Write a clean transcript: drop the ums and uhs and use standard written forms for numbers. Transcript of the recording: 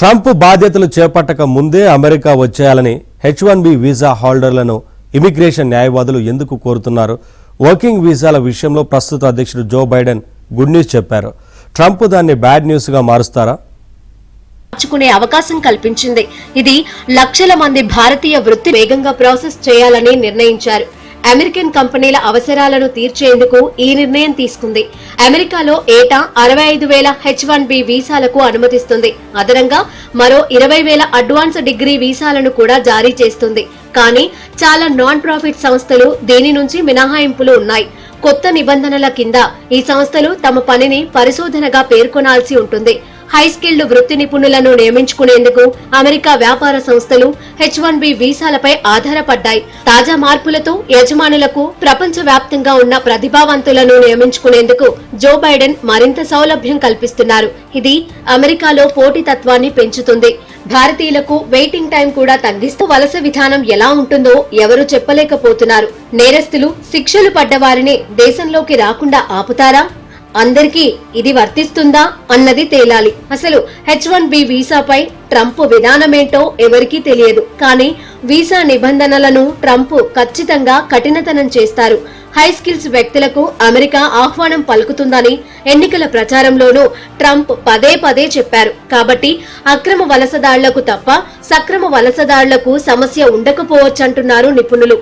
Trump బాధ్యతలు చేపట్టక ముందే America వచ్చేయాలని H1B visa హోల్డర్లను immigration న్యాయవాదులు ఎందుకు కోరుతున్నారు? వర్కింగ్ వీసాల విషయంలో ప్రస్తుత అధ్యక్షుడు జో బైడెన్ గుడ్ న్యూస్ చెప్పారు. ట్రంప్ దాన్ని బ్యాడ్ న్యూస్ గా మారుస్తారా? మార్చుకునే అవకాశం కల్పించింది. ఇది లక్షల మంది భారతీయ వృత్తి వేగంగా ప్రాసెస్ చేయాలని నిర్ణయించారు. అమెరికన్ కంపెనీల అవసరాలను తీర్చేందుకు ఈ నిర్ణయం తీసుకుంది. అమెరికాలో ఏటా 65,000 H1B వీసాలకు అనుమతిస్తుంది. అదనంగా మరో 20,000 అడ్వాన్స్ డిగ్రీ వీసాలను కూడా జారీ చేస్తుంది. కానీ చాలా నాన్ ప్రాఫిట్ సంస్థలు దీని నుంచి మినహాయింపులు ఉన్నాయి. కొత్త నిబంధనల కింద ఈ సంస్థలు తమ పనిని పరిశోధనగా పేర్కొనాల్సి ఉంటుంది. హై స్కిల్డ్ వృత్తి నిపుణులను నియమించుకునేందుకు అమెరికా వ్యాపార సంస్థలు H1B వీసాలపై ఆధారపడ్డాయి. తాజా మార్పులతో యజమానులకు ప్రపంచవ్యాప్తంగా ఉన్న ప్రతిభావంతులను నియమించుకునేందుకు జో బైడెన్ మరింత సౌలభ్యం కల్పిస్తున్నారు. ఇది అమెరికాలో పోటీతత్వాన్ని పెంచుతుంది. భారతీయులకు వెయిటింగ్ టైం కూడా తగ్గిస్తూ వలస విధానం ఎలా ఉంటుందో ఎవరూ చెప్పలేకపోతున్నారు. నేరస్తులు శిక్షలు పడ్డవారిని దేశంలోకి రాకుండా ఆపుతారా? అందరికీ ఇది వర్తిస్తుందా అన్నది తేలాలి. అసలు H1B వీసాపై ట్రంప్ విధానమేంటో ఎవరికీ తెలియదు. కానీ వీసా నిబంధనలను ట్రంప్ ఖచ్చితంగా కఠినతనం చేస్తారు. హై స్కిల్స్ వ్యక్తులకు అమెరికా ఆహ్వానం పలుకుతుందని ఎన్నికల ప్రచారంలోనూ ట్రంప్ పదే పదే చెప్పారు. కాబట్టి అక్రమ వలసదారులకు తప్ప సక్రమ వలసదారులకు సమస్య ఉండకపోవచ్చంటున్నారు నిపుణులు.